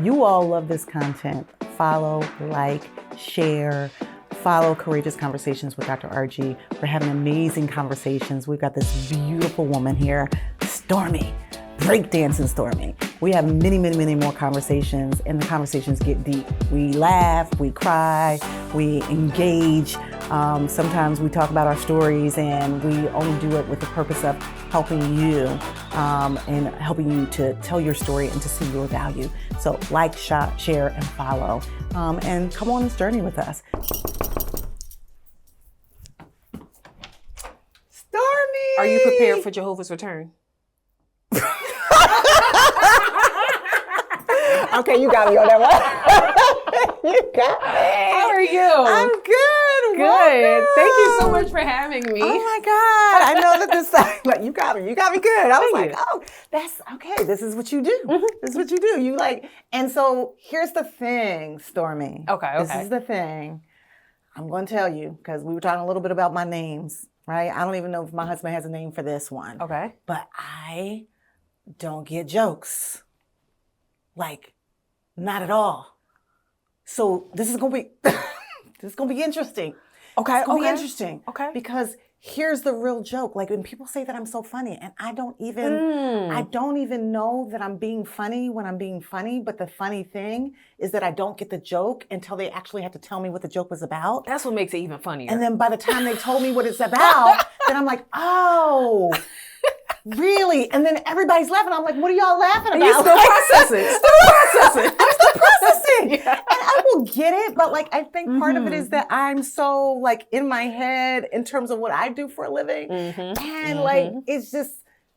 you all love this content, follow, like, share, follow Courageous Conversations with Dr. RG. We're having amazing conversations. We've got this beautiful woman here, Stormy, breakdancing Stormy. We have many more conversations, and the conversations get deep. We laugh, we cry, we engage. Sometimes we talk about our stories, and we only do it with the purpose of helping you and helping you to tell your story and to see your value. So like, share, and follow. And come on this journey with us. Stormy! Are you prepared for Jehovah's return? Okay, you got me on that one. You got me. How are you? I'm good. Good. Welcome. Thank you so much for having me. Oh my God. I know that this like you got me good. I was Thank like, you. oh, that's okay. This is what you do. Mm-hmm. This is what you do. You like, and so here's the thing, Stormy. Okay. This is the thing. I'm going to tell you, because we were talking a little bit about my names, right? I don't even know if my husband has a name for this one. Okay. But I don't get jokes. Like, not at all. So this is gonna be interesting. Okay. It's gonna be interesting. Okay. Because here's the real joke. Like when people say that I'm so funny, and I don't even know that I'm being funny when I'm being funny. But the funny thing is that I don't get the joke until they actually have to tell me what the joke was about. That's what makes it even funnier. And then by the time they told me what it's about, then I'm like, oh. Really? And then everybody's laughing. I'm like, what are y'all laughing about? You still processing. I'm still processing. Yeah. And I will get it, but like I think part of it is that I'm so like in my head in terms of what I do for a living. And like it's just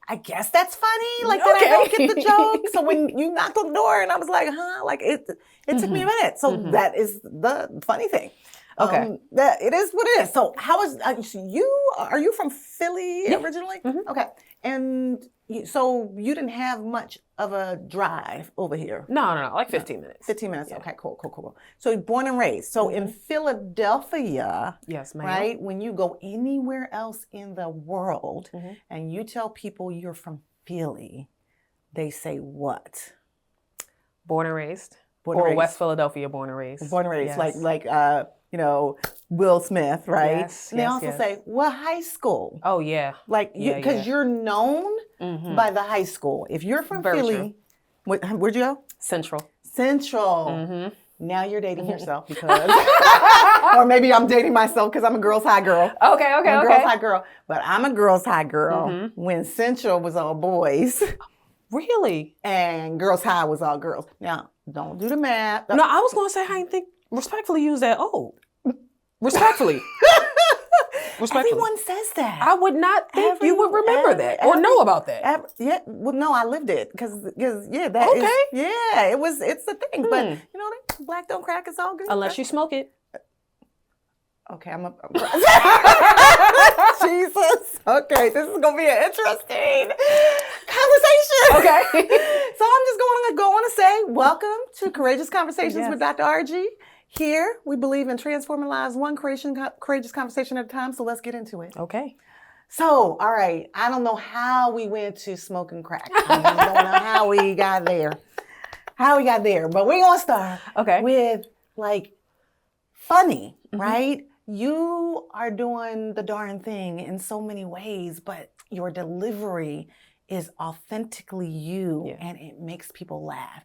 I guess that's funny. Like that I don't get the joke. So when you knocked on the door and I was like, huh? Like it took me a minute. So that is the funny thing. Okay. That it is what it is. So how is are you from Philly originally? Okay. And so you didn't have much of a drive over here. No, like 15 minutes. 15 minutes. Yeah. Okay, cool. So you're born and raised. So in Philadelphia, Yes, ma'am. right? When you go anywhere else in the world and you tell people you're from Philly, they say what? Born and raised. Born and or raised. West Philadelphia, born and raised. Born and raised, Yes. like Will Smith, right? Yes, and they yes, also yes. say, what high school? Oh, yeah. Like, because you're known by the high school. If you're from Very Philly, where'd you go? Central. Central. Now you're dating yourself because, or maybe I'm dating myself because I'm a girls' high girl. Okay. I'm a girls' high girl, but I'm a girls' high girl when Central was all boys Really? and girls' high was all girls. Now, don't do the math. No, I was going to say, I didn't think, respectfully use that. Oh, respectfully. Everyone says that. I would not think you would remember that or know about that. Yeah, well, no, I lived it because that Okay. it's the thing. But you know, black don't crack. It's all good. Unless you smoke it. Okay, Jesus. Okay, this is gonna be an interesting conversation. Okay. So I'm just going to go on and say, welcome to Courageous Conversations with Dr. RG. Here, we believe in transforming lives one courageous conversation at a time, so let's get into it. Okay. So, all right, I don't know how we went to smoking crack. I don't know how we got there. But we're going to start with, like, funny, right? You are doing the darn thing in so many ways, but your delivery is authentically you, and it makes people laugh.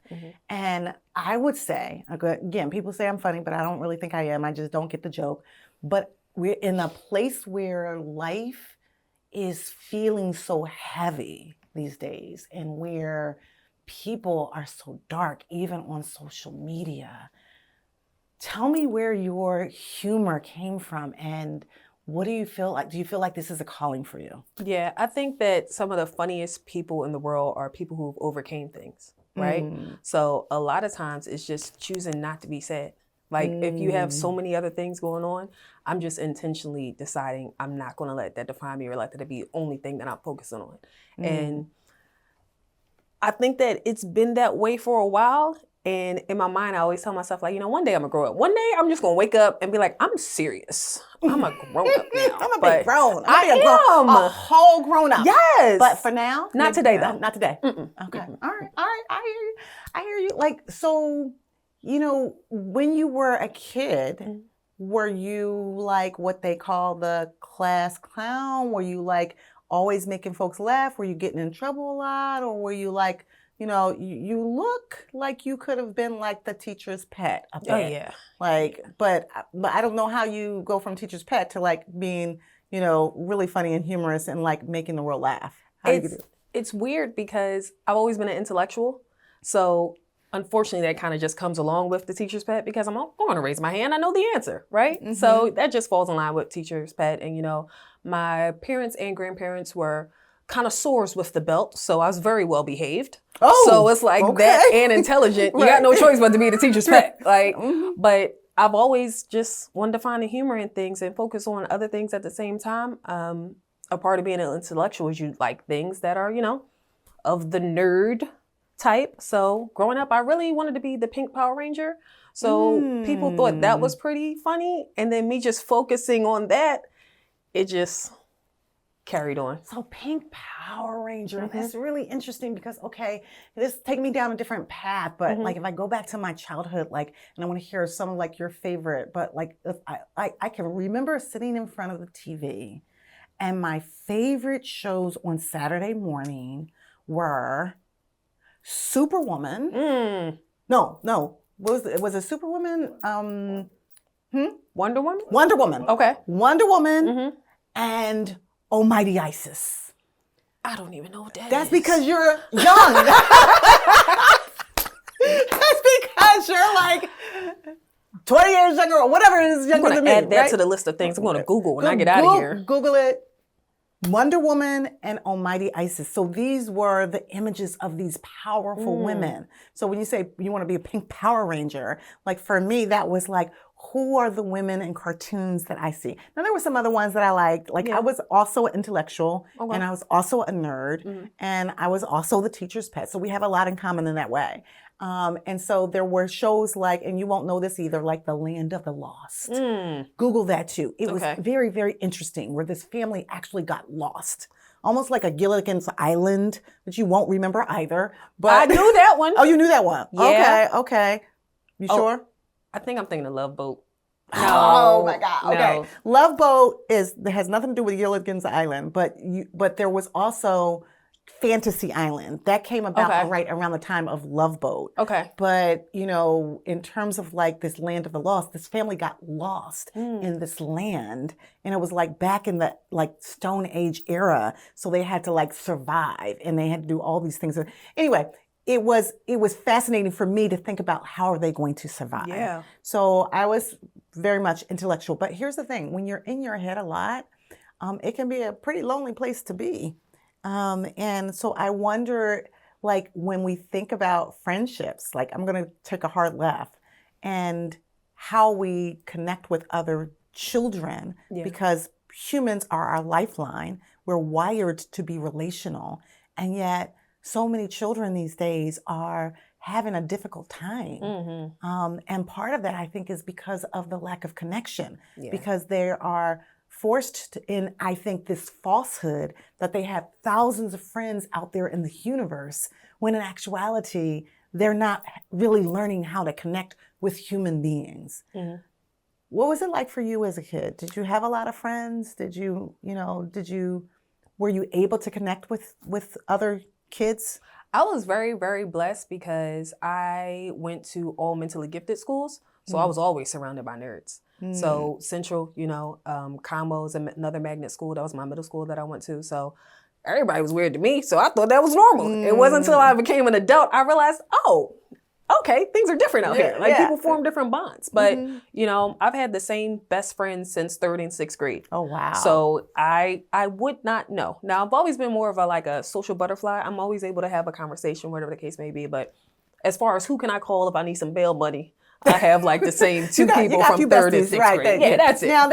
And I would say, again, people say I'm funny, but I don't really think I am. I just don't get the joke. But we're in a place where life is feeling so heavy these days, and where people are so dark, even on social media. Tell me where your humor came from, and what do you feel like? Do you feel like this is a calling for you? Yeah, I think that some of the funniest people in the world are people who've overcame things, right? So a lot of times it's just choosing not to be sad. Like if you have so many other things going on, I'm just intentionally deciding I'm not going to let that define me or let that be the only thing that I'm focusing on. And I think that it's been that way for a while. And in my mind, I always tell myself, like, one day I'm going to grow up. One day I'm just going to wake up and be like, I'm serious. I'm a grown up now. I'm a big grown. I am. A whole grown up. Yes. But for now? Not today, though. Not today. Mm-mm. Okay. Mm-mm. All right. I hear you. Like, so, when you were a kid, were you like what they call the class clown? Were you like always making folks laugh? Were you getting in trouble a lot? Or were you like, you look like you could have been like the teacher's pet a bit. Oh, yeah. Like, but I don't know how you go from teacher's pet to like being, really funny and humorous and like making the world laugh. How do you do it? It's weird because I've always been an intellectual. So unfortunately, that kind of just comes along with the teacher's pet because I'm going to raise my hand. I know the answer, right? Mm-hmm. So that just falls in line with teacher's pet. And, my parents and grandparents were connoisseurs with the belt, so I was very well behaved. Oh, so it's like that and intelligent. Right. You got no choice but to be the teacher's pet. Like, but I've always just wanted to find the humor in things and focus on other things at the same time. A part of being an intellectual is you like things that are, of the nerd type. So growing up, I really wanted to be the Pink Power Ranger. So people thought that was pretty funny, and then me just focusing on that, it just carried on. So Pink Power Ranger, that's really interesting because, okay, this take me down a different path, but like if I go back to my childhood, like, and I want to hear some of like your favorite, but like if I can remember sitting in front of the TV and my favorite shows on Saturday morning were Superwoman. No. Was it Superwoman? Wonder Woman? Wonder Woman. Okay. Wonder Woman and Almighty Isis. I don't even know what that is. That's because you're young. That's because you're like 20 years younger or whatever it is younger than me. I'm going to add that to the list of things I'm going to Google when I get out of here. Google it. Wonder Woman and Almighty Isis. So these were the images of these powerful women. So when you say you want to be a Pink Power Ranger, like for me, that was like, who are the women in cartoons that I see? Now, there were some other ones that I liked. Like, I was also an intellectual, and I was also a nerd, and I was also the teacher's pet. So we have a lot in common in that way. And so there were shows like, and you won't know this either, like The Land of the Lost. Google that too. It was very, very interesting where this family actually got lost. Almost like a Gilligan's Island, which you won't remember either. But I knew that one. Oh, you knew that one? Yeah. Okay. You sure? I think I'm thinking of Love Boat. No, oh my God. Okay. No. Love Boat has nothing to do with Gilligan's Island, but there was also Fantasy Island. That came about right around the time of Love Boat. Okay. But, in terms of like this Land of the Lost, this family got lost in this land. And it was like back in the like Stone Age era. So they had to like survive and they had to do all these things. Anyway, it was fascinating for me to think about how are they going to survive. Yeah. So I was very much intellectual. But here's the thing. When you're in your head a lot, it can be a pretty lonely place to be. And so I wonder, like, when we think about friendships, like I'm going to take a hard left, and how we connect with other children, because humans are our lifeline. We're wired to be relational. And yet so many children these days are having a difficult time. And part of that, I think, is because of the lack of connection, because they are forced in, I think, this falsehood that they have thousands of friends out there in the universe, when in actuality, they're not really learning how to connect with human beings. What was it like for you as a kid? Did you have a lot of friends? Were you able to connect with other kids? I was very, very blessed because I went to all mentally gifted schools. So I was always surrounded by nerds. So Central, Combo is another magnet school. That was my middle school that I went to. So everybody was weird to me. So I thought that was normal. It wasn't until I became an adult, I realized, oh, okay, things are different out here. Like people form different bonds. But, I've had the same best friends since 3rd and 6th grade. Oh, wow. So I would not know. Now, I've always been more of a social butterfly. I'm always able to have a conversation, whatever the case may be. But as far as who can I call if I need some bail money, I have like the same two people from 3rd and 6th grade. Yeah, that's it. Now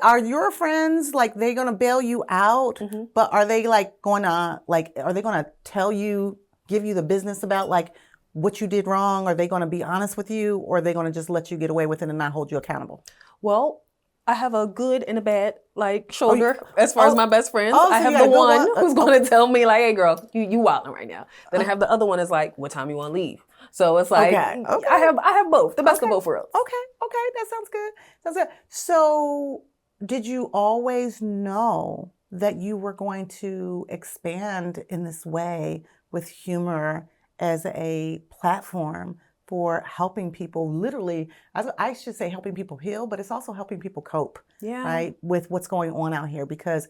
are your friends like they gonna bail you out? But are they like are they gonna tell you, give you the business about like what you did wrong? Are they going to be honest with you, or are they going to just let you get away with it and not hold you accountable? Well, I have a good and a bad shoulder as far as my best friends. I have the one who's going to tell me like, hey girl, you wilding right now. Then I have the other one is like, what time you want to leave? So it's like, I have both, the best of both worlds. Okay, that sounds good. So did you always know that you were going to expand in this way with humor as a platform for helping people, literally, I should say helping people heal, but it's also helping people cope, right, with what's going on out here? Because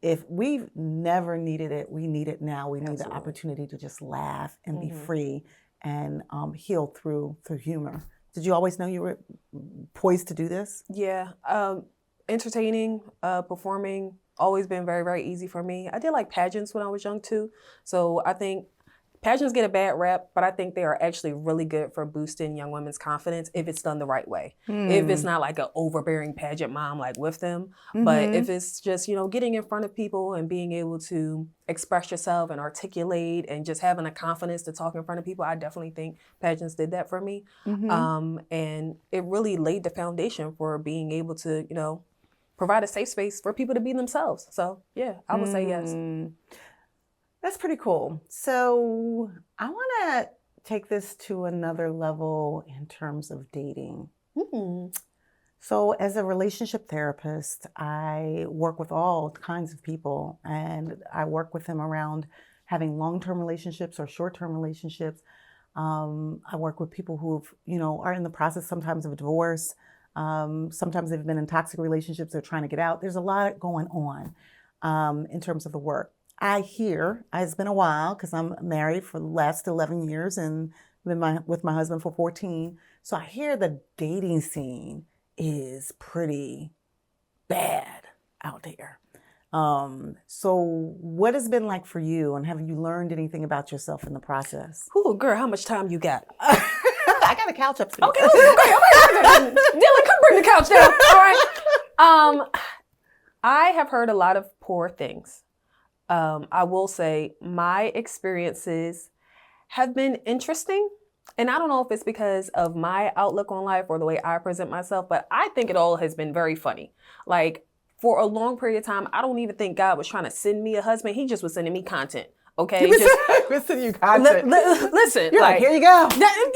if we've never needed it, we need it now. We need the opportunity to just laugh and be free and heal through humor. Did you always know you were poised to do this? Yeah. Entertaining, performing, always been very, very easy for me. I did like pageants when I was young too. So I think pageants get a bad rap, but I think they are actually really good for boosting young women's confidence if it's done the right way. If it's not like an overbearing pageant mom like with them, but if it's just, getting in front of people and being able to express yourself and articulate and just having a confidence to talk in front of people, I definitely think pageants did that for me. And it really laid the foundation for being able to, provide a safe space for people to be themselves. So yeah, I would say yes. That's pretty cool. So I want to take this to another level in terms of dating. So as a relationship therapist, I work with all kinds of people, and I work with them around having long-term relationships or short-term relationships. I work with people who are in the process sometimes of a divorce. Sometimes they've been in toxic relationships. They're trying to get out. There's a lot going on in terms of the work. I hear, it's been a while because I'm married for the last 11 years and been with my husband for 14. So I hear the dating scene is pretty bad out there. So what has been like for you, and have you learned anything about yourself in the process? Ooh, girl, how much time you got? I got a couch upstairs. Okay, Dylan, come bring the couch down. All right. I have heard a lot of poor things. I will say my experiences have been interesting. And I don't know if it's because of my outlook on life or the way I present myself, but I think it all has been very funny. Like, for a long period of time, I don't even think God was trying to send me a husband. He just was sending me content. Okay, he was sending you content. Listen, you're like, here you go.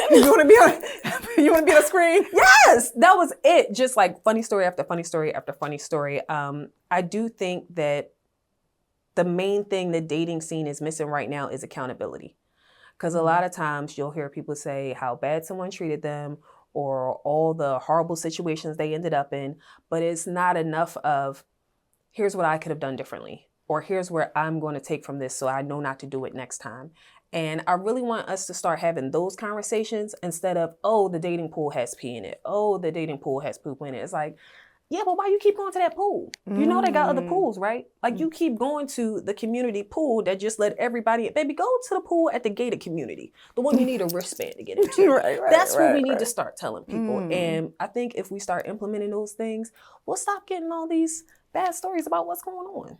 You want to be on a screen? Yes, that was it. Just like funny story after funny story after funny story. I do think that the main thing the dating scene is missing right now is accountability. Because a lot of times you'll hear people say how bad someone treated them or all the horrible situations they ended up in, but it's not enough of, here's what I could have done differently, or here's where I'm going to take from this so I know not to do it next time. And I really want us to start having those conversations instead of, oh, the dating pool has pee in it. Oh, the dating pool has poop in it. It's like, yeah, but why you keep going to that pool? You know they got other pools, right? Like you keep going to the community pool that just let everybody, baby, go to the pool at the gated community. The one you need a wristband to get into. That's what we need to start telling people. And I think if we start implementing those things, we'll stop getting all these bad stories about what's going on.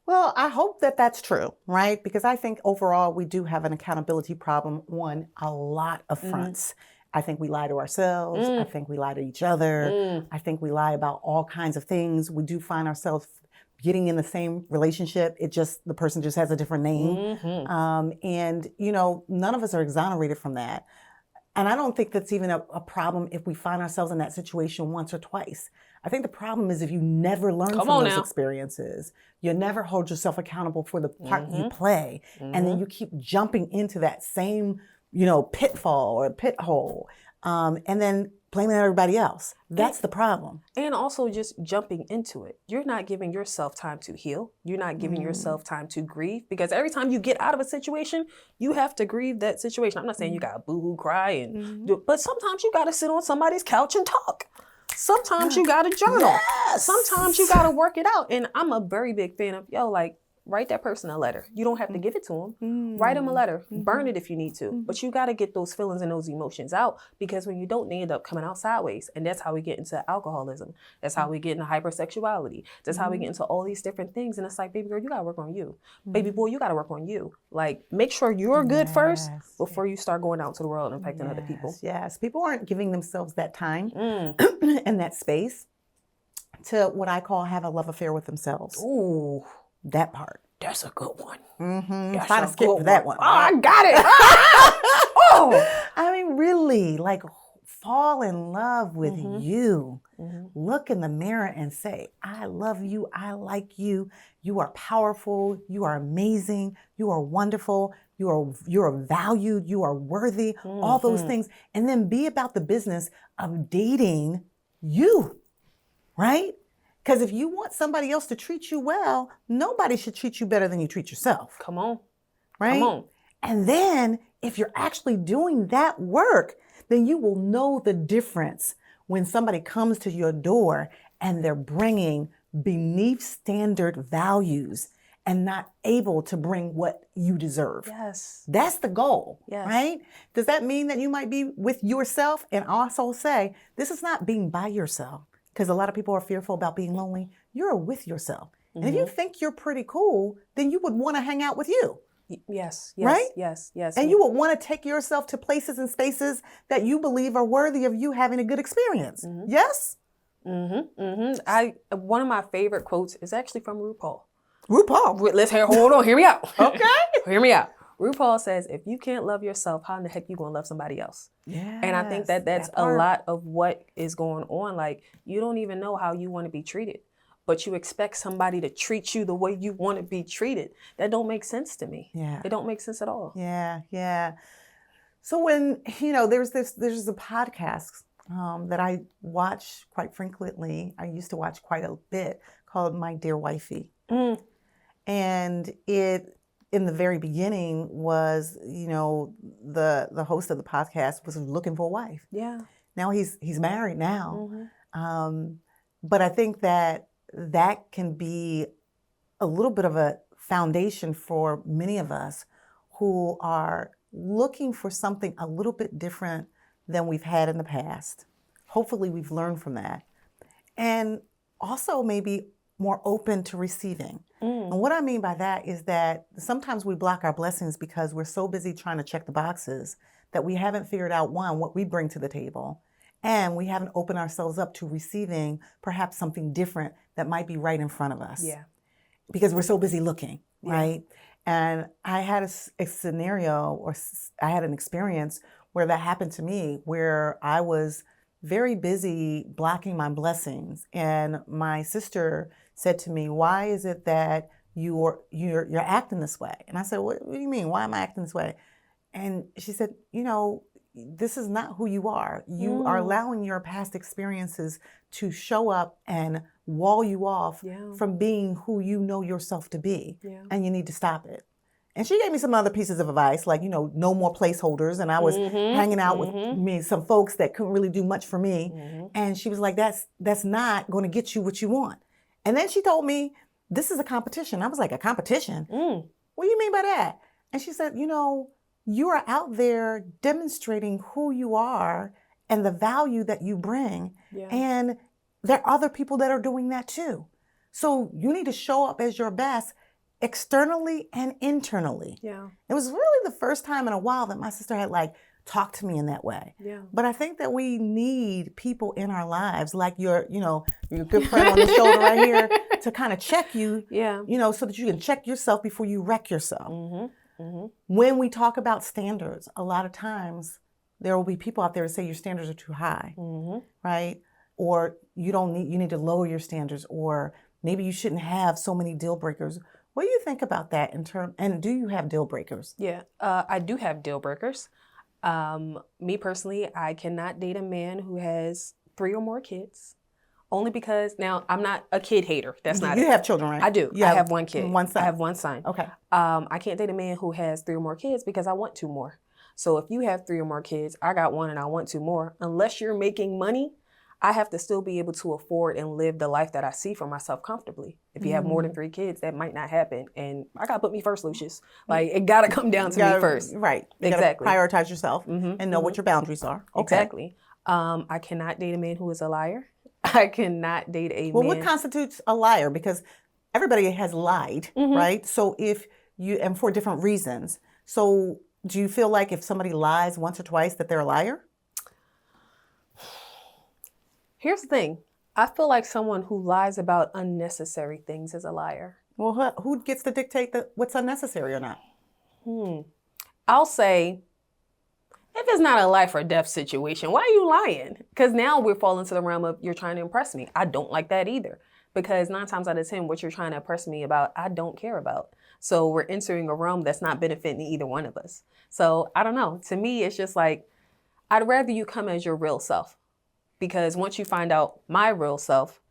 Well, I hope that that's true, right? Because I think overall we do have an accountability problem on a lot of fronts. I think we lie to ourselves. I think we lie to each other. I think we lie about all kinds of things. We do find ourselves getting in the same relationship. The person just has a different name. And, none of us are exonerated from that. And I don't think that's even a problem if we find ourselves in that situation once or twice. I think the problem is if you never learn from those experiences, you never hold yourself accountable for the part you play. And then you keep jumping into that same pitfall or pit hole, and then blaming everybody else. That's the problem. And also just jumping into it. You're not giving yourself time to heal. You're not giving yourself time to grieve, because every time you get out of a situation, you have to grieve that situation. I'm not saying you got to boo-hoo cry, but sometimes you got to sit on somebody's couch and talk. Sometimes you got to journal. Sometimes you got to work it out. And I'm a very big fan of, write that person a letter. You don't have to give it to them. Write them a letter. Burn it if you need to. But you got to get those feelings and those emotions out, because when you don't, they end up coming out sideways. And that's how we get into alcoholism. That's how we get into hypersexuality. That's how we get into all these different things. And it's like, baby girl, you got to work on you. Baby boy, you got to work on you. Like, make sure you're good first before you start going out to the world and affecting other people. Yes. People aren't giving themselves that time and that space to what I call have a love affair with themselves. Ooh, that part. That's a good one. Trying to skip that one. Oh, I got it. I mean, really, like, fall in love with you. Look in the mirror and say, I love you. I like you. You are powerful. You are amazing. You are wonderful. You are valued. You are worthy. All those things. And then be about the business of dating you, right? Because if you want somebody else to treat you well, nobody should treat you better than you treat yourself. Come on. Right? Come on. And then if you're actually doing that work, then you will know the difference when somebody comes to your door and they're bringing beneath standard values and not able to bring what you deserve. Yes. That's the goal, yes. Right? Does that mean that you might be with yourself? And also say, this is not being by yourself. Because a lot of people are fearful about being lonely. You're with yourself. And if you think you're pretty cool, then you would want to hang out with you. Yes. Right? Yes. And you would want to take yourself to places and spaces that you believe are worthy of you having a good experience. Yes? One of my favorite quotes is actually from RuPaul. Hold on, hear me out. Okay. Hear me out. RuPaul says, if you can't love yourself, how in the heck you going to love somebody else? Yes, and I think that's a lot of what is going on. Like, you don't even know how you want to be treated, but you expect somebody to treat you the way you want to be treated. That don't make sense to me. Yeah. It don't make sense at all. Yeah. So when, there's a podcast that I watch quite frequently. I used to watch quite a bit, called My Dear Wifey. And it, in the very beginning, was, the host of the podcast was looking for a wife. Yeah. Now he's married now. But I think that can be a little bit of a foundation for many of us who are looking for something a little bit different than we've had in the past. Hopefully we've learned from that. And also maybe more open to receiving. And what I mean by that is that sometimes we block our blessings because we're so busy trying to check the boxes that we haven't figured out, one, what we bring to the table, and we haven't opened ourselves up to receiving perhaps something different that might be right in front of us. Yeah. Because we're so busy looking, right? And I had a scenario, or I had an experience where that happened to me, where I was very busy blocking my blessings. And my sister said to me, why is it that you're acting this way? And I said, what do you mean? Why am I acting this way? And she said, this is not who you are. You are allowing your past experiences to show up and wall you off from being who you know yourself to be. Yeah. And you need to stop it. And she gave me some other pieces of advice, like, no more placeholders. And I was hanging out with some folks that couldn't really do much for me. And she was like, that's not going to get you what you want. And then she told me, this is a competition. I was like, a competition? What do you mean by that? And she said, you are out there demonstrating who you are and the value that you bring. Yeah. And there are other people that are doing that too. So you need to show up as your best externally and internally. Yeah. It was really the first time in a while that my sister had talked to me in that way. Yeah. But I think that we need people in our lives, like your good friend on the shoulder right here, to kind of check you, so that you can check yourself before you wreck yourself. When we talk about standards, a lot of times there will be people out there that say your standards are too high, right? Or you need to lower your standards, or maybe you shouldn't have so many deal breakers. What do you think about that and do you have deal breakers? Yeah, I do have deal breakers. Me personally, I cannot date a man who has 3 or more kids. Only because, now, I'm not a kid hater. That's not it. You have children, right? I do. I have one kid. One son. I have one son. Okay. I can't date a man who has 3 or more kids because I want 2 more. So if you have 3 or more kids, I got 1 and I want 2 more. Unless you're making money, I have to still be able to afford and live the life that I see for myself comfortably. If you have more than 3 kids, that might not happen. And I got to put me first, Lucius. Like, it got to come down to me first. Right. You exactly. Gotta prioritize yourself and know what your boundaries are. Okay. Exactly. I cannot date a man who is a liar. I cannot date a man. Well, what constitutes a liar? Because everybody has lied, right? So and for different reasons. So do you feel like if somebody lies once or twice that they're a liar? Here's the thing. I feel like someone who lies about unnecessary things is a liar. Well, who gets to dictate what's unnecessary or not? I'll say, if it's not a life or death situation, why are you lying? Because now we're falling into the realm of you're trying to impress me. I don't like that either. Because 9 times out of 10, what you're trying to impress me about, I don't care about. So we're entering a realm that's not benefiting either one of us. So I don't know. To me, it's just like, I'd rather you come as your real self. Because once you find out my real self,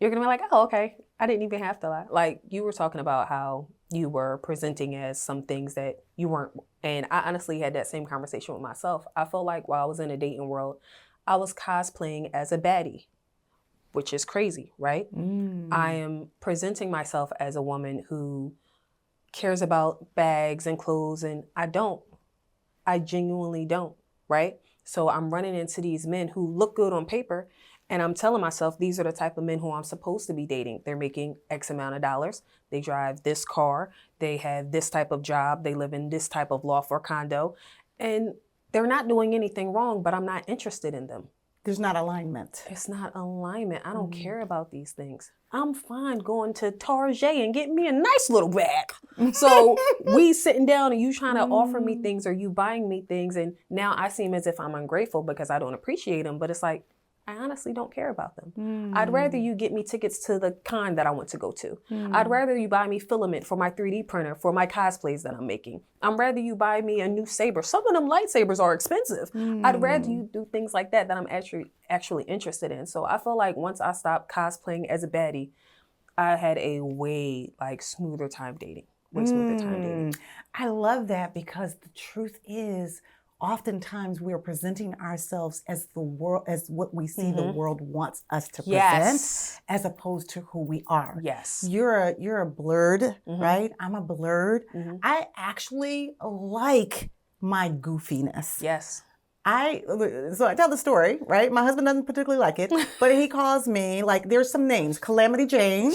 you're going to be like, oh, okay, I didn't even have to lie. Like you were talking about how you were presenting as some things that you weren't. And I honestly had that same conversation with myself. I felt like while I was in the dating world, I was cosplaying as a baddie, which is crazy, right? I am presenting myself as a woman who cares about bags and clothes, and I don't. I genuinely don't, right? So I'm running into these men who look good on paper, and I'm telling myself these are the type of men who I'm supposed to be dating. They're making X amount of dollars. They drive this car. They have this type of job. They live in this type of loft or condo. And they're not doing anything wrong, but I'm not interested in them. There's not alignment. It's not alignment. I don't care about these things. I'm fine going to Target and getting me a nice little bag. So we sitting down and you trying to offer me things or you buying me things. And now I seem as if I'm ungrateful because I don't appreciate them. But it's like, I honestly don't care about them. I'd rather you get me tickets to the con that I want to go to. I'd rather you buy me filament for my 3D printer for my cosplays that I'm making. I'd rather you buy me a new saber. Some of them lightsabers are expensive. I'd rather you do things like that I'm actually interested in. So I feel like once I stopped cosplaying as a baddie, I had a way smoother time dating. Way smoother time dating. I love that because the truth is, oftentimes we're presenting ourselves as the world, as what we see the world wants us to present, as opposed to who we are. Yes. You're a blurred, right? I'm a blurred. I actually like my goofiness. Yes. So I tell the story, right? My husband doesn't particularly like it, but he calls me, there's some names. Calamity Jane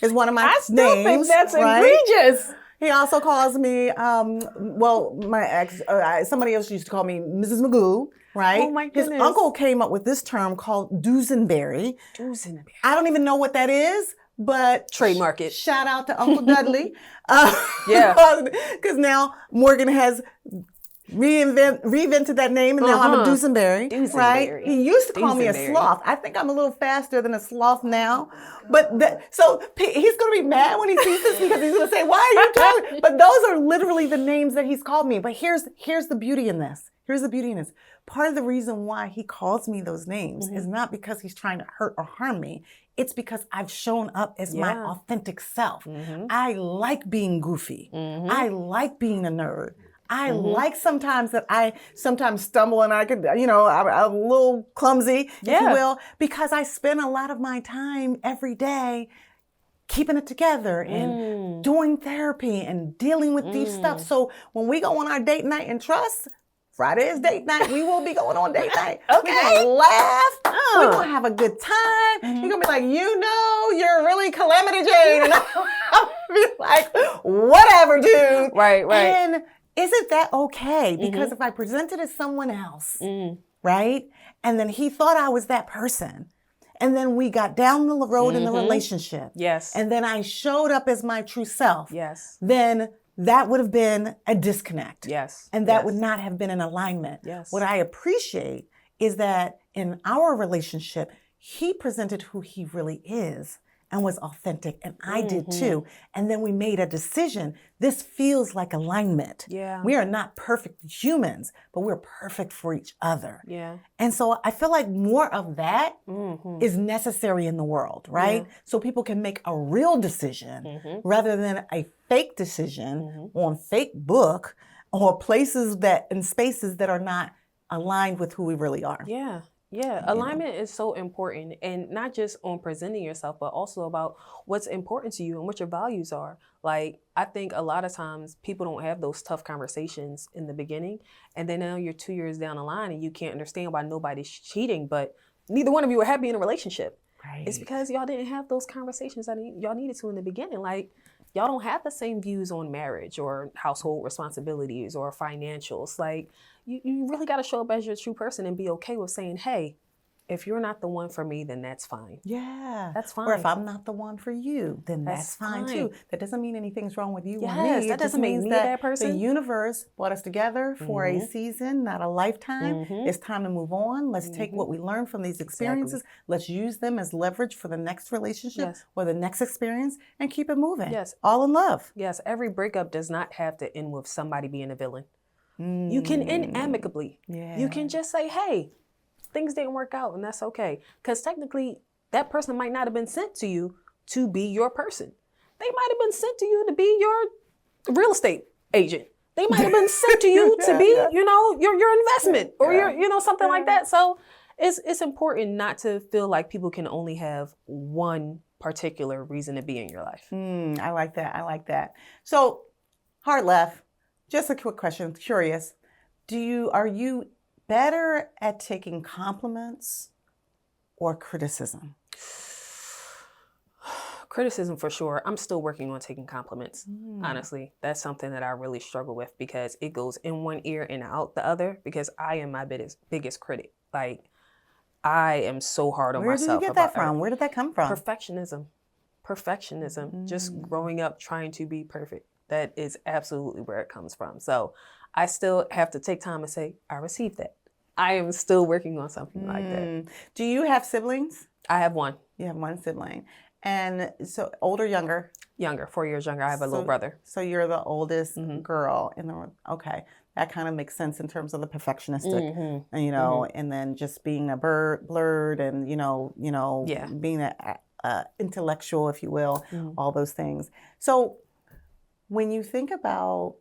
is one of my names. I still think that's right? egregious. He also calls me, my ex, somebody else used to call me Mrs. Magoo, right? Oh my goodness. His uncle came up with this term called Dusenberry. Dusenberry. I don't even know what that is, but trademark it. Shout out to Uncle Dudley. Yeah. Because now Morgan has reinvented that name, and now I'm a Dusenberry, right? He used to call me a sloth. I think I'm a little faster than a sloth now, but so he's going to be mad when he sees this because he's going to say, "Why are you talking?" But those are literally the names that he's called me. But here's the beauty in this. Here's the beauty in this. Part of the reason why he calls me those names is not because he's trying to hurt or harm me. It's because I've shown up as my authentic self. I like being goofy. I like being a nerd. I like sometimes that I sometimes stumble and I could, I'm a little clumsy, if you will, because I spend a lot of my time every day keeping it together and doing therapy and dealing with these stuff. So when we go on our date night and trust, Friday is date night. We will be going on date night. Okay. We're going to laugh. We're going to have a good time. You're going to be like, you're really Calamity Jane. And I'll be like, whatever, dude. Right. And isn't that okay? Because if I presented as someone else, right? And then he thought I was that person. And then we got down the road in the relationship. Yes. And then I showed up as my true self. Yes. Then that would have been a disconnect. Yes. And that would not have been an alignment. Yes. What I appreciate is that in our relationship, he presented who he really is and was authentic, and I did too. And then we made a decision. This feels like alignment. Yeah. We are not perfect humans, but we're perfect for each other. Yeah. And so I feel like more of that is necessary in the world, right? Yeah. So people can make a real decision rather than a fake decision on Facebook or places and spaces that are not aligned with who we really are. Yeah. Yeah, alignment is so important, and not just on presenting yourself, but also about what's important to you and what your values are. Like, I think a lot of times people don't have those tough conversations in the beginning, and then now you're 2 years down the line and you can't understand why nobody's cheating, but neither one of you are happy in a relationship. Right. It's because y'all didn't have those conversations that y'all needed to in the beginning. Like, y'all don't have the same views on marriage or household responsibilities or financials. Like, you really got to show up as your true person and be okay with saying, hey, if you're not the one for me, then that's fine. Yeah. That's fine. Or if I'm not the one for you, then that's fine too. That doesn't mean anything's wrong with you or me. That doesn't make me a bad person. The universe brought us together for a season, not a lifetime. It's time to move on. Let's take what we learned from these experiences. Let's use them as leverage for the next relationship or the next experience and keep it moving. Yes. All in love. Yes. Every breakup does not have to end with somebody being a villain. You can end amicably. Yeah. You can just say, hey, things didn't work out, and that's okay. Because technically, that person might not have been sent to you to be your person. They might have been sent to you to be your real estate agent. They might have been sent to you to be, your investment or your, something like that. So it's important not to feel like people can only have one particular reason to be in your life. I like that. So, hard left. Just a quick question. Curious. Are you better at taking compliments or criticism? Criticism for sure. I'm still working on taking compliments. Honestly, that's something that I really struggle with because it goes in one ear and out the other because I am my biggest critic. Like, I am so hard on myself. Where did you get that from? Where did that come from? Perfectionism. Just growing up trying to be perfect. That is absolutely where it comes from. So I still have to take time and say, I received that. I am still working on something like that. Do you have siblings? I have one. You have one sibling. And so older, younger? Younger, 4 years younger. I have a little brother. So you're the oldest girl in the room. Okay. That kind of makes sense in terms of the perfectionistic, and then just being a blurred and, being an intellectual, if you will, all those things. So when you think about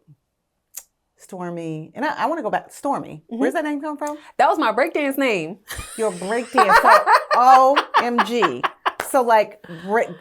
Stormy, and I want to go back. Stormy, where's that name come from? That was my breakdance name. Your breakdance. So, OMG. So, like,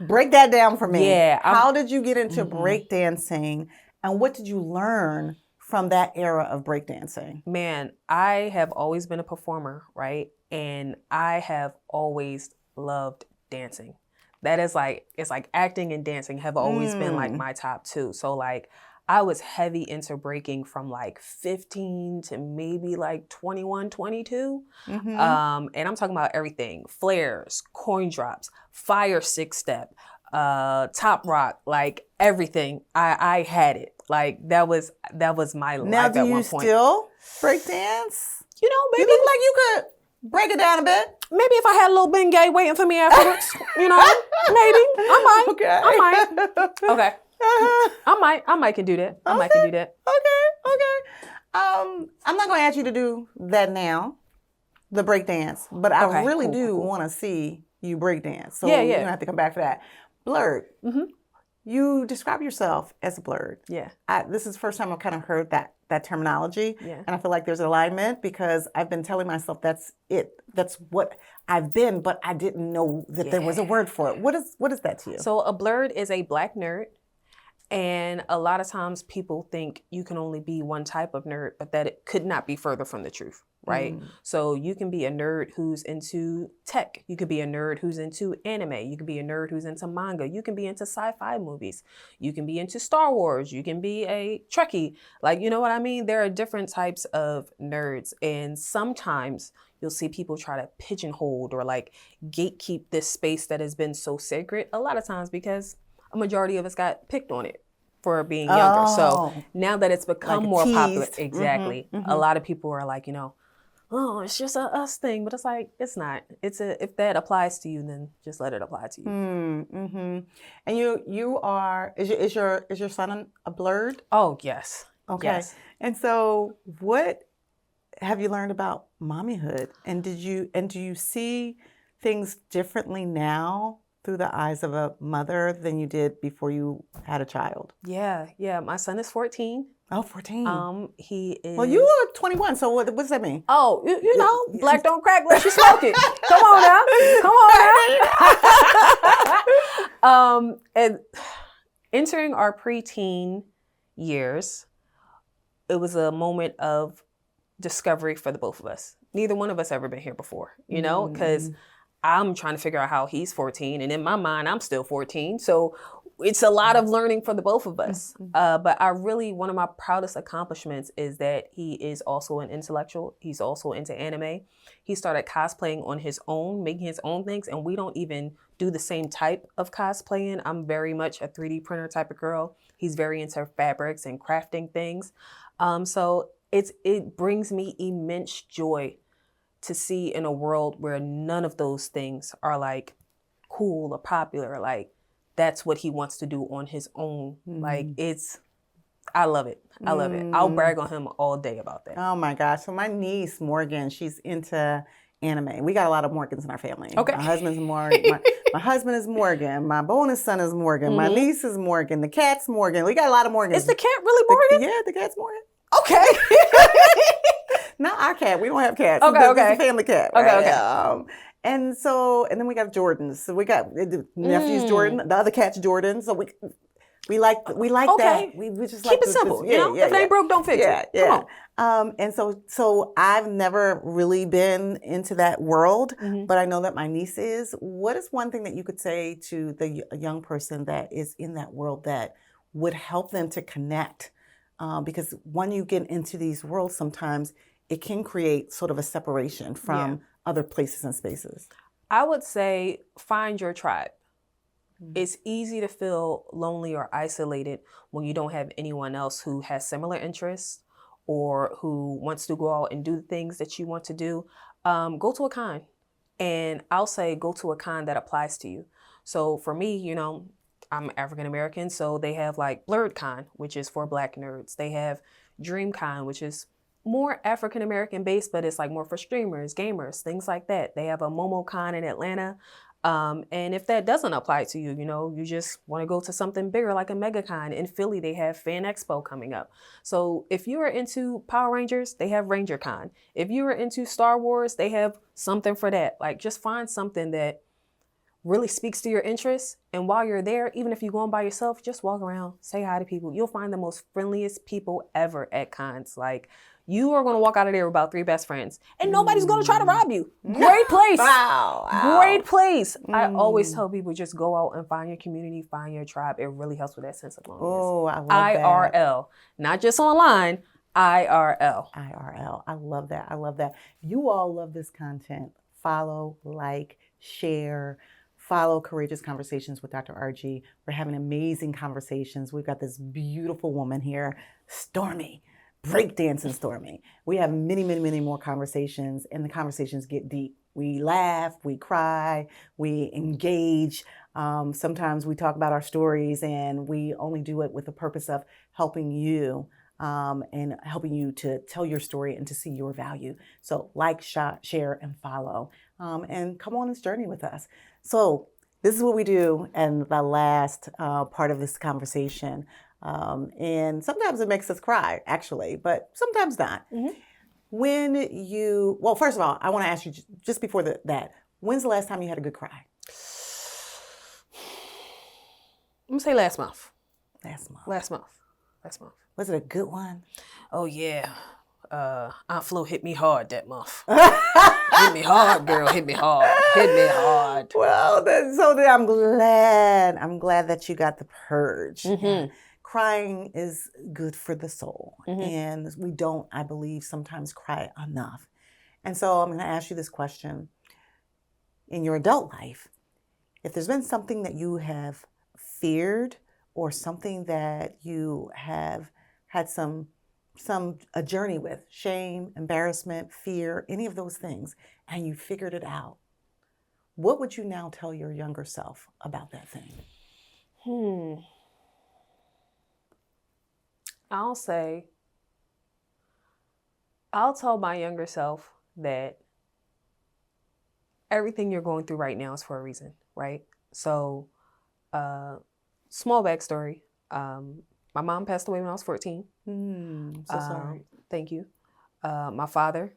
break that down for me. Yeah. How did you get into breakdancing, and what did you learn from that era of breakdancing? Man, I have always been a performer, right? And I have always loved dancing. That is it's like acting and dancing have always been like my top two. So like I was heavy into breaking from like 15 to maybe like 21, 22. And I'm talking about everything: flares, coin drops, fire 6-step, top rock, like everything. I had it. Like that was my life at one point. Now do you still break dance? Maybe you look like you could break it down a bit. Maybe if I had a little Bengay waiting for me afterwards, maybe I might. Okay. I might. Okay. I might can do that. I might can do that. Okay. I'm not going to ask you to do that now, the break dance, but I really do want to see you break dance. So you're going to have to come back for that. Blurred. You describe yourself as a blurred. Yeah. This is the first time I've kind of heard that terminology. Yeah. And I feel like there's alignment because I've been telling myself that's it. That's what I've been, but I didn't know that there was a word for it. What is that to you? So a blurred is a black nerd. And a lot of times people think you can only be one type of nerd, but that it could not be further from the truth, right? So you can be a nerd who's into tech. You could be a nerd who's into anime. You can be a nerd who's into manga. You can be into sci-fi movies. You can be into Star Wars. You can be a Trekkie. Like, you know what I mean? There are different types of nerds. And sometimes you'll see people try to pigeonhole or like gatekeep this space that has been so sacred. A lot of times because a majority of us got picked on it for being younger. So now that it's become more popular, exactly. A lot of people are like, it's just a us thing, but it's like, it's not. If that applies to you, then just let it apply to you. And you are, is your son a blurred? Oh, yes. Okay. Yes. And so what have you learned about mommyhood? And do you see things differently now through the eyes of a mother than you did before you had a child. Yeah. My son is 14. Oh, 14. He is. Well, you are 21, so what does that mean? Oh, you know, black don't crack unless you smoke it. Come on now. And entering our preteen years, it was a moment of discovery for the both of us. Neither one of us ever been here before, you know, because I'm trying to figure out how he's 14, and in my mind, I'm still 14. So it's a lot of learning for the both of us. But one of my proudest accomplishments is that he is also an intellectual. He's also into anime. He started cosplaying on his own, making his own things, and we don't even do the same type of cosplaying. I'm very much a 3D printer type of girl. He's very into fabrics and crafting things. So it brings me immense joy to see in a world where none of those things are like cool or popular. Like, that's what he wants to do on his own. Like, I love it. I love it. I'll brag on him all day about that. Oh my gosh. So my niece, Morgan, she's into anime. We got a lot of Morgans in our family. Okay. My husband's Morgan. My husband is Morgan. My bonus son is Morgan. My niece is Morgan. The cat's Morgan. We got a lot of Morgans. Is the cat really Morgan? Yeah, the cat's Morgan. Okay. Not our cat. We don't have cats. Okay. It's a family cat. Right? Okay. And then we got Jordans. So we got the nephew's Jordan. The other cat's Jordan. So we like that. We just keep it simple. You know, if it ain't broke, don't fix it. Yeah. Come on. And so I've never really been into that world, but I know that my niece is. What is one thing that you could say to a young person that is in that world that would help them to connect? Because when you get into these worlds, sometimes it can create sort of a separation from other places and spaces. I would say find your tribe. It's easy to feel lonely or isolated when you don't have anyone else who has similar interests or who wants to go out and do the things that you want to do. Go to a con. And I'll say go to a con that applies to you. So for me, you know, I'm African American, so they have like Blurred Con, which is for Black nerds. They have Dream Con, which is more African American based, but it's like more for streamers, gamers, things like that. They have a Momo Con in Atlanta. And if that doesn't apply to you, you know, you just want to go to something bigger like a MegaCon. In Philly, they have Fan Expo coming up. So if you are into Power Rangers, they have RangerCon. If you are into Star Wars, they have something for that. Like, just find something that really speaks to your interests. And while you're there, even if you're going by yourself, just walk around, say hi to people. You'll find the most friendliest people ever at cons. Like, you are going to walk out of there with about 3 best friends, and nobody's going to try to rob you. Great place. Wow. Great place. I always tell people, just go out and find your community, find your tribe. It really helps with that sense of loneliness. Oh, I love IRL, not just online. IRL. I love that. I love that. You all love this content. Follow, like, share. Follow Courageous Conversations with Dr. RG. We're having amazing conversations. We've got this beautiful woman here, Stormy. Breakdancing Stormy. We have many, many, many more conversations, and the conversations get deep. We laugh, we cry, we engage. Sometimes we talk about our stories, and we only do it with the purpose of helping you and helping you to tell your story and to see your value. So like, share, and follow, and come on this journey with us. So this is what we do in the last part of this conversation. And sometimes it makes us cry, actually, but sometimes not. Well, first of all, I want to ask you just before that, when's the last time you had a good cry? I'm going to say last month. Last month. Was it a good one? Oh, yeah. Aunt Flo hit me hard that month. Hit me hard, girl. Hit me hard. Well, I'm glad that you got the purge. Crying is good for the soul. And we don't, I believe, sometimes cry enough. And so I'm going to ask you this question. In your adult life, if there's been something that you have feared or something that you have had a journey with, shame, embarrassment, fear, any of those things, and you figured it out, what would you now tell your younger self about that thing? I'll tell my younger self that everything you're going through right now is for a reason, right? So, small backstory. My mom passed away when I was 14. So sorry. Thank you. My father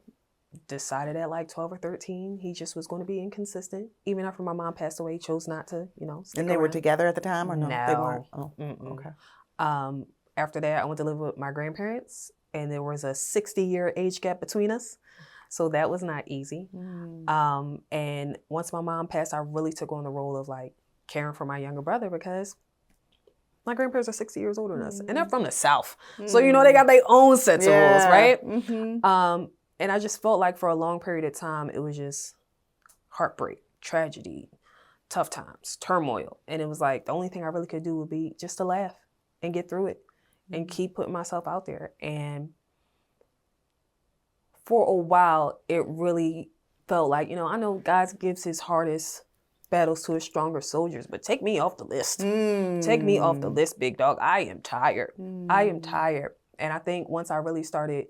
decided at like 12 or 13, he just was going to be inconsistent. Even after my mom passed away, he chose not to, stick And they around. were together at the time or no? No. They weren't? Oh, okay. After that, I went to live with my grandparents, and there was a 60-year age gap between us. So that was not easy. And once my mom passed, I really took on the role of like caring for my younger brother because my grandparents are 60 years older than us, and they're from the South. So, they got their own sets of rules, right? And I just felt like for a long period of time, it was just heartbreak, tragedy, tough times, turmoil. And it was like the only thing I really could do would be just to laugh and get through it and keep putting myself out there. And for a while, it really felt like, I know God gives his hardest battles to his stronger soldiers, but take me off the list. Take me off the list, big dog. I am tired. I am tired. And I think once I really started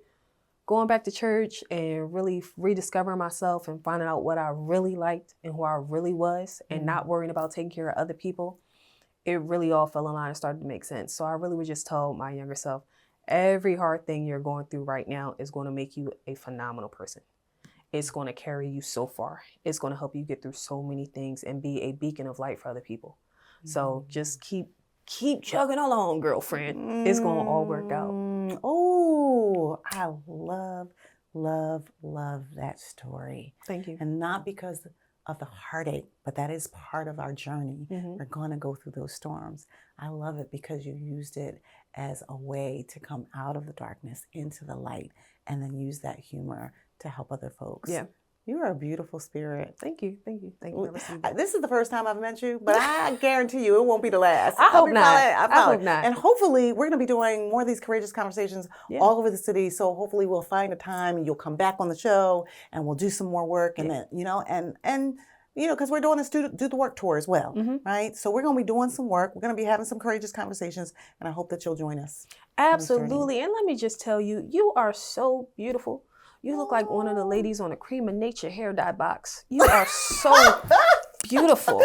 going back to church and really rediscovering myself and finding out what I really liked and who I really was and not worrying about taking care of other people, it really all fell in line and started to make sense. So I really would just tell my younger self, every hard thing you're going through right now is going to make you a phenomenal person. It's going to carry you so far. It's going to help you get through so many things and be a beacon of light for other people. So just keep chugging along, girlfriend. It's going to all work out. Oh, I love that story. Thank you. And not because of the heartache, but that is part of our journey. We're going to go through those storms. I love it because you used it as a way to come out of the darkness into the light and then use that humor to help other folks. Yeah. You are a beautiful spirit. Thank you. Thank you. Thank you. This is the first time I've met you, but I guarantee you it won't be the last. I hope not. I hope not. And hopefully we're going to be doing more of these courageous conversations all over the city. So hopefully we'll find a time and you'll come back on the show and we'll do some more work and then, because we're doing this do the work tour as well, right? So we're going to be doing some work. We're going to be having some courageous conversations, and I hope that you'll join us. Absolutely. And let me just tell you, you are so beautiful. You look like one of the ladies on a Cream of Nature hair dye box. You are so beautiful.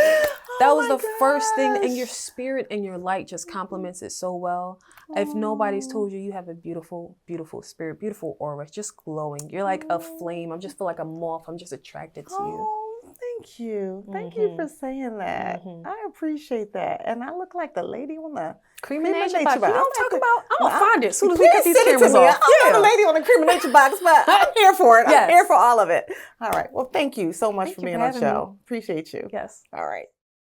That was the first thing, and your spirit and your light just complements it so well. If nobody's told you, you have a beautiful, beautiful spirit, beautiful aura, just glowing. You're like a flame. I just feel like a moth. I'm just attracted to you. Thank you. Thank you for saying that. I appreciate that. And I look like the lady on the Cream of Nature box. You know what I'm talking about? I'm going to find it as soon as we get get these cameras off. I'm not the lady on the Cream of Nature box, but I'm here for it. I'm here for all of it. All right. Well, thank you so much for being on the show. Appreciate you. Yes. All right.